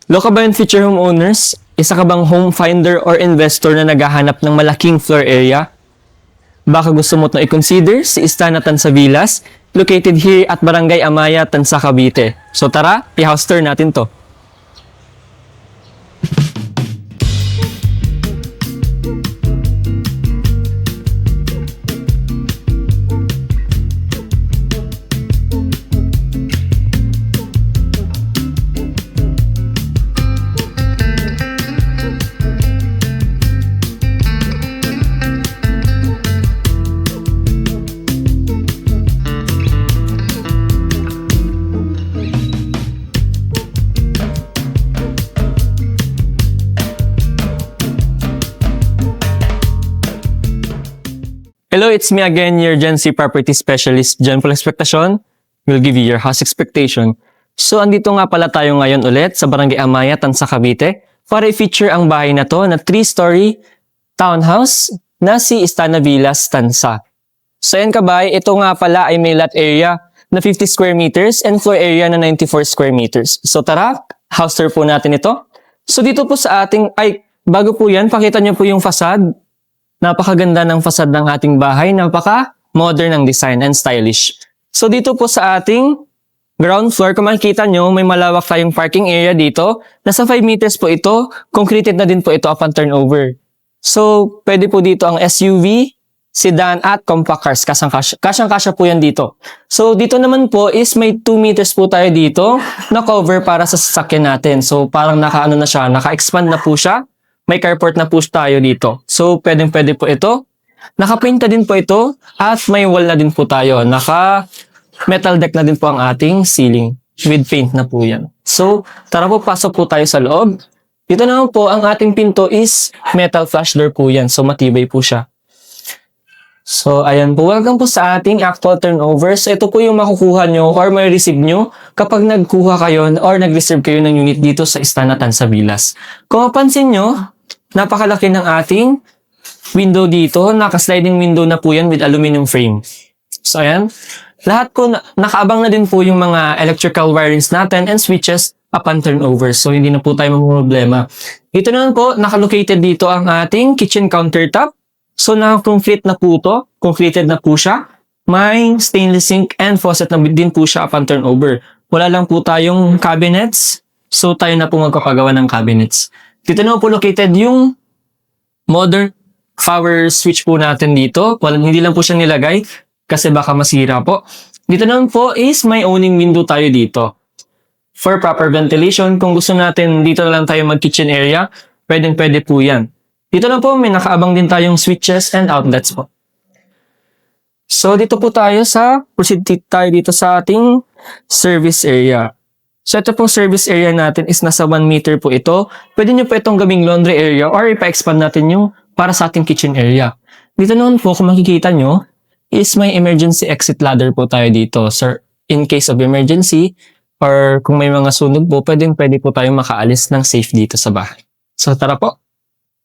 Loka ba yung future homeowners? Isa ka bang home finder or investor na naghahanap ng malaking floor area? Baka gusto mo itong i-consider si Istana Tansa Villas, located here at Barangay Amaya, Tansa, Cavite. So tara, i-house tour natin to. Hello, it's me again, your Gen Z property specialist, Gen Full Expectation. Will give you your house expectation. So, andito nga pala tayo ngayon ulit sa Barangay Amaya, Tansa, Cavite para i-feature ang bahay na to na 3-story townhouse na si Istana Villas, Tansa. So, yan kabay, ito nga pala ay may lot area na 50 square meters and floor area na 94 square meters. So, tara, house tour po natin ito. So, dito po sa ating, bago po yan, pakita nyo po yung facade. Napakaganda ng facade ng ating bahay, napaka-modern ng design and stylish. So dito po sa ating ground floor, kung makikita nyo, may malawak tayong parking area dito. Nasa 5 meters po ito, concreted na din po ito upon turnover. So pwede po dito ang SUV, sedan at compact cars, kasyang-kasya po yan dito. So dito naman po is may 2 meters po tayo dito na cover para sa sasakyan natin. So parang naka-ano na siya, naka-expand na po siya. May carport na po tayo dito. So, pwede po ito. Naka-paint na din po ito. At may wall na din po tayo. Naka-metal deck na din po ang ating ceiling. With paint na po yan. So, tara po, pasok po tayo sa loob. Dito naman po, ang ating pinto is metal flash door po yan. So, matibay po siya. So, ayan po. Welcome po sa ating actual turnover. So, ito po yung makukuha nyo or may receive nyo kapag nagkuha kayo or nag-reserve kayo ng unit dito sa Istana Tansa Villas. Kung mapansin nyo, napakalaki ng ating window dito. Naka-sliding window na po yan with aluminum frame. So, ayan. Lahat po, nakaabang na din po yung mga electrical wirings natin and switches upon turnover. So, hindi na po tayo problema. Dito naman po, nakalocated dito ang ating kitchen countertop. So, naka-concrete na po ito. Concreted na po siya. May stainless sink and faucet na din po siya upon turnover. Wala lang po tayong cabinets. So, tayo na po magpapagawa ng cabinets. Dito na po located yung modern power switch po natin dito. Hindi lang po siya nilagay kasi baka masira po. Dito naman po is may owning window tayo dito. For proper ventilation, kung gusto natin dito na lang tayo mag-kitchen area, pwede po yan. Dito na po may nakaabang din tayong switches and outlets po. So dito po tayo proceed tayo dito sa ating service area. So ito pong service area natin is nasa 1 meter po ito. Pwede nyo po itong gawing laundry area or ipa-expand natin yung para sa ating kitchen area. Dito naman po kung makikita nyo is may emergency exit ladder po tayo dito. Sir, in case of emergency or kung may mga sunog po, pwede po tayong makaalis ng safe dito sa bahay. So tara po.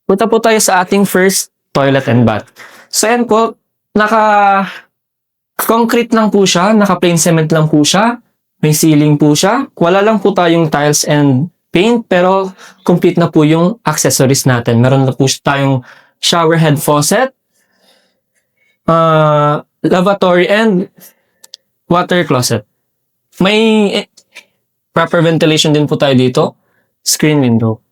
Punta po tayo sa ating first toilet and bath. So yan po, naka-concrete lang po siya, naka-plain cement lang po siya. May ceiling po siya. Wala lang po tayong tiles and paint pero complete na po yung accessories natin. Meron na po tayong shower head faucet, lavatory and water closet. May proper ventilation din po tayo dito. Screen window.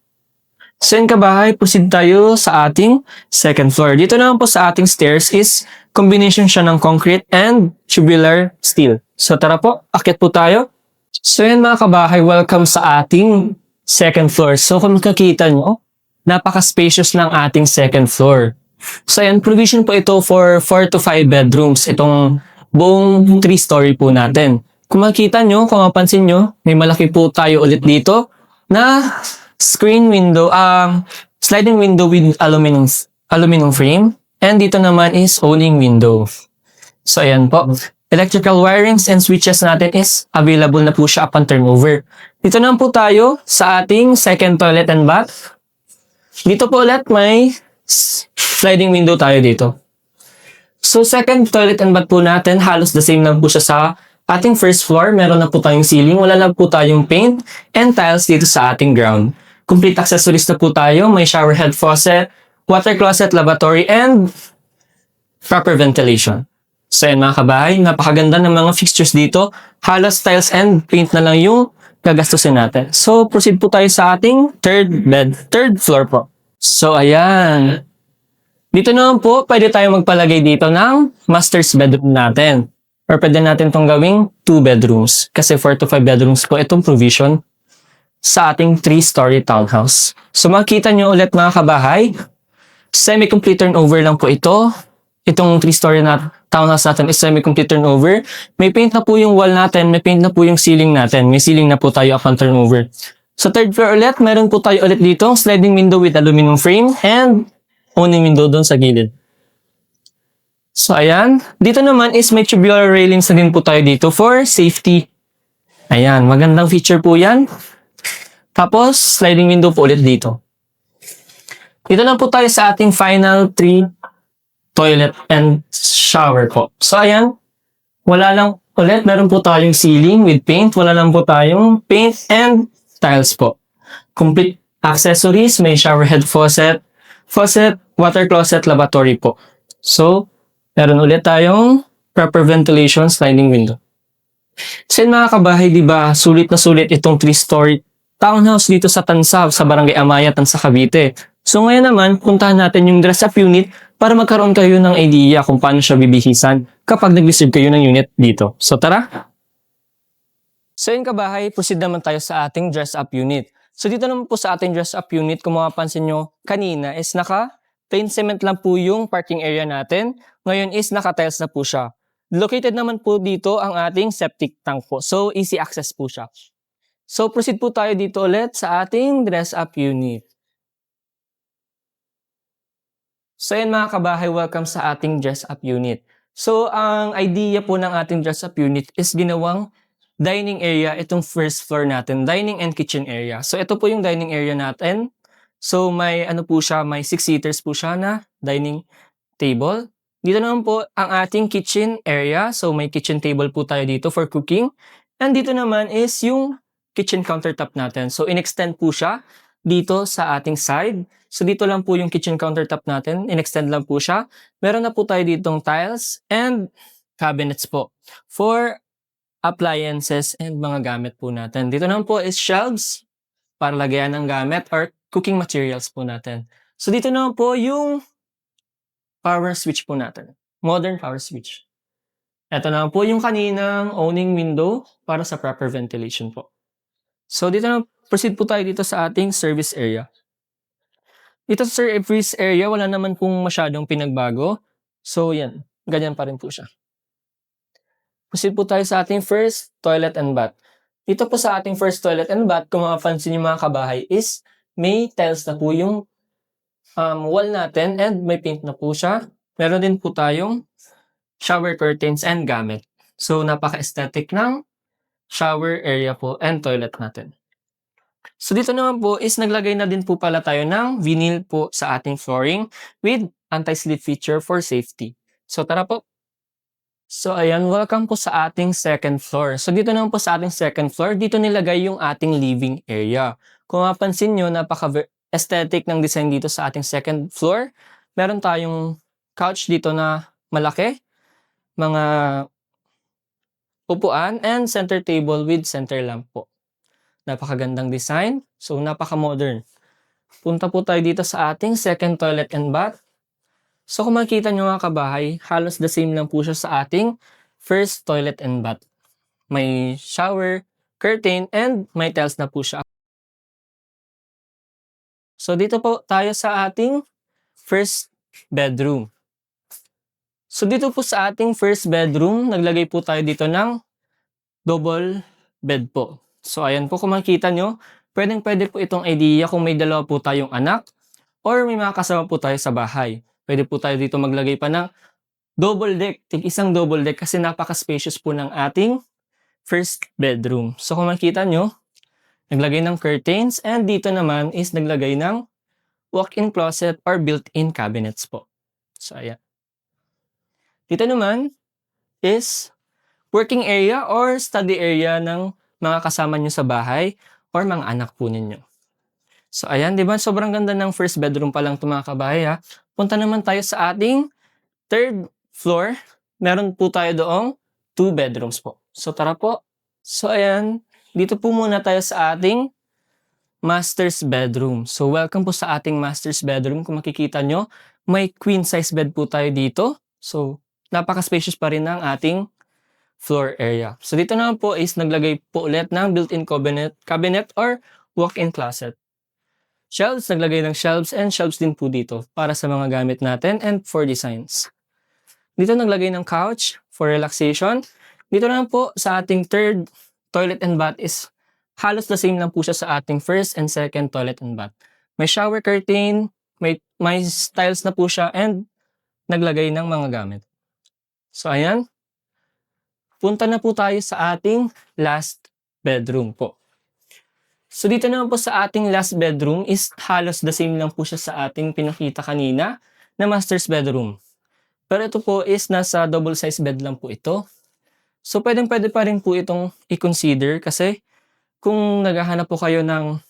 So yun kabahay, proceed tayo sa ating second floor. Dito naman po sa ating stairs is combination siya ng concrete and tubular steel. So tara po, akit po tayo. So yan mga kabahay, welcome sa ating second floor. So kung makikita nyo, napaka-spacious ng ating second floor. So yan, provision po ito for 4 to 5 bedrooms. Itong buong 3-story po natin. Kung makikita nyo, kung mapansin nyo, may malaki po tayo ulit dito na screen window, sliding window with aluminum frame. And dito naman is owning window. So ayan po. Electrical wirings and switches natin is available na po siya upon turnover. Dito naman po tayo sa ating second toilet and bath. Dito po ulit may sliding window tayo dito. So second toilet and bath po natin, halos the same lang po siya sa ating first floor, meron na po tayong ceiling, wala lang po tayong paint and tiles dito sa ating ground. Complete accessories na po tayo, may shower head faucet, water closet, lavatory, and proper ventilation. So yan mga kabahay, napakaganda ng mga fixtures dito. Halos tiles and paint na lang yung gagastusin natin. So proceed po tayo sa ating third floor po. So ayan. Dito naman po, pwede tayo magpalagay dito ng master's bedroom natin. Or pwede natin itong gawing 2 bedrooms. Kasi 4 to 5 bedrooms po itong provision sa ating 3-story townhouse. So makikita nyo ulit mga kabahay, semi-complete turnover lang po ito. Itong 3-story na townhouse natin is semi-complete turnover. May paint na po yung wall natin, may paint na po yung ceiling natin. May ceiling na po tayo upon turnover. Sa third floor ulit, meron po tayo ulit dito sliding window with aluminum frame and owning window doon sa gilid. So ayan, dito naman is may tubular railings na din po tayo dito for safety. Ayan, magandang feature po yan. Tapos, sliding window po ulit dito. Dito lang po tayo sa ating final 3 toilet and shower po. So ayan, wala lang ulit, meron po tayong ceiling with paint, wala lang po tayong paint and tiles po. Complete accessories, may shower head faucet, water closet, lavatory po. So, meron ulit tayong proper ventilation sliding window. So yun mga kabahay, diba, sulit na sulit itong 3-story townhouse dito sa Tansab, sa Barangay Amaya, Tansa, Cavite. So ngayon naman, puntahan natin yung dress-up unit para magkaroon kayo ng idea kung paano siya bibihisan kapag nag-reserve kayo ng unit dito. So tara! So yun kabahay, proceed naman tayo sa ating dress-up unit. So dito naman po sa ating dress-up unit, kung mapapansin nyo, kanina is plain cement lang po yung parking area natin. Ngayon is naka-tiles na po siya. Located naman po dito ang ating septic tank po. So easy access po siya. So proceed po tayo dito ulit sa ating dress-up unit. So yan mga kabahay, welcome sa ating dress-up unit. So ang idea po ng ating dress-up unit is ginawang dining area, itong first floor natin, dining and kitchen area. So ito po yung dining area natin. So may ano po siya, may 6 seaters po siya na dining table. Dito naman po ang ating kitchen area. So may kitchen table po tayo dito for cooking. And dito naman is yung kitchen countertop natin. So in-extend po siya dito sa ating side. So dito lang po yung kitchen countertop natin. In-extend lang po siya. Meron na po tayo ditong tiles and cabinets po for appliances and mga gamit po natin. Dito naman po is shelves para lagayan ng gamit or cooking materials po natin. So dito naman po yung power switch po natin. Modern power switch. Ito naman po yung kaninang owning window para sa proper ventilation po. So dito na proceed po tayo dito sa ating service area. Dito sa service area, wala naman pong masyadong pinagbago. So yan, ganyan pa rin po siya. Proceed po tayo sa ating first toilet and bath. Dito po sa ating first toilet and bath, kung mapapansin niyo mga kabahay, is may tiles na po yung wall natin and may paint na po siya. Meron din po tayong shower curtains and gamit. So napaka-aesthetic ng shower area po and toilet natin. So dito naman po is naglagay na din po pala tayo ng vinyl po sa ating flooring with anti-slip feature for safety. So tara po. So ayan, welcome po sa ating second floor. So dito naman po sa ating second floor, dito nilagay yung ating living area. Kung mapansin nyo, napaka-aesthetic ng design dito sa ating second floor. Meron tayong couch dito na malaki, mga upuan, and center table with center lamp po. Napakagandang design, so napaka-modern. Punta po tayo dito sa ating second toilet and bath. So kung makikita nyo mga kabahay, halos the same lang po siya sa ating first toilet and bath. May shower, curtain, and may tiles na po siya. So dito po tayo sa ating first bedroom. So dito po sa ating first bedroom, naglagay po tayo dito ng double bed po. So ayan po, kung makikita nyo, pwede po itong idea kung may dalawa po tayong anak or may mga kasama po tayo sa bahay. Pwede po tayo dito maglagay pa ng double deck, isang double deck kasi napaka-spacious po ng ating first bedroom. So kung makikita nyo, naglagay ng curtains and dito naman is naglagay ng walk-in closet or built-in cabinets po. So ayan. Dito naman is working area or study area ng mga kasama nyo sa bahay or mga anak po ninyo. So ayan, di ba? Sobrang ganda ng first bedroom pa lang ito mga kabahay ha. Punta naman tayo sa ating third floor. Meron po tayo doong 2 bedrooms po. So tara po. So ayan, dito po muna tayo sa ating master's bedroom. So welcome po sa ating master's bedroom. Kung makikita nyo, may queen size bed po tayo dito. So napaka-spacious pa rin ng ating floor area. So dito naman po is naglagay po ulit ng built-in cabinet or walk-in closet. Shelves, naglagay ng shelves and shelves din po dito para sa mga gamit natin and for designs. Dito naglagay ng couch for relaxation. Dito naman po sa ating third toilet and bath is halos the same lang po siya sa ating first and second toilet and bath. May shower curtain, may tiles na po siya and naglagay ng mga gamit. So ayan, punta na po tayo sa ating last bedroom po. So dito naman po sa ating last bedroom is halos the same lang po siya sa ating pinakita kanina na master's bedroom. Pero ito po is nasa double size bed lang po ito. So pwede pa rin po itong i-consider kasi kung naghahanap po kayo ng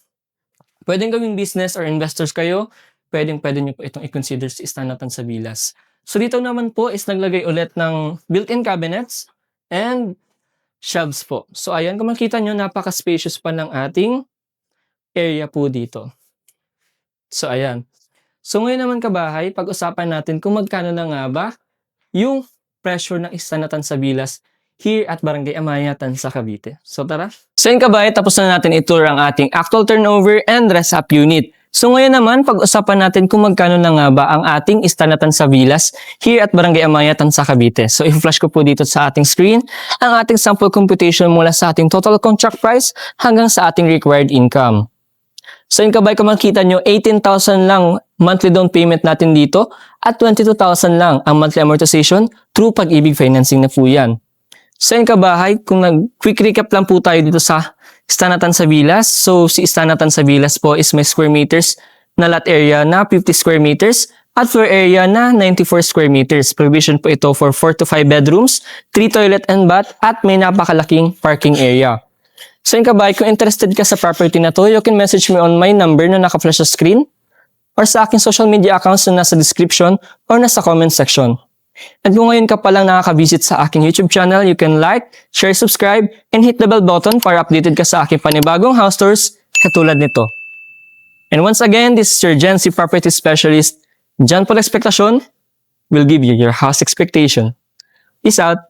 pwedeng gawing business or investors kayo, pwede nyo po itong i-consider sa Istanatan sa Vilas. So dito naman po is naglagay ulit ng built-in cabinets and shelves po. So ayan, kung makita nyo, napaka-spacious pa ng ating area po dito. So ayan. So ngayon naman kabahay, pag-usapan natin kung magkano na nga ba yung presyo ng Istanatan sa Vilas here at Barangay Amaya, Tansa, Cavite. So tara. So yun kabahay, tapos na natin i-tour ang ating actual turnover and rest-up unit. So ngayon naman, pag-usapan natin kung magkano na nga ba ang ating Istanatan sa Vilas here at Barangay Amaya, Tansa, Cavite. So i-flash ko po dito sa ating screen ang ating sample computation mula sa ating total contract price hanggang sa ating required income. So yun kabay, kung makikita nyo, 18,000 lang monthly down payment natin dito at 22,000 lang ang monthly amortization through Pag-ibig financing na po yan. So yun kabahay, kung quick recap lang po tayo dito sa Istanatan sa Vilas. So si Istanatan sa Vilas po is may square meters na lot area na 50 square meters at floor area na 94 square meters. Provision po ito for 4 to 5 bedrooms, 3 toilet and bath at may napakalaking parking area. So yun kabahay, kung interested ka sa property na to, you can message me on my number na naka-flash sa screen or sa aking social media accounts na nasa description or nasa comment section. At kung ngayon ka palang nakaka-visit sa aking YouTube channel, you can like, share, subscribe, and hit the bell button para updated ka sa aking panibagong house tours katulad nito. And once again, this is your Gen Z Property Specialist, John Paul Expectacion, will give you your house expectation. Peace out!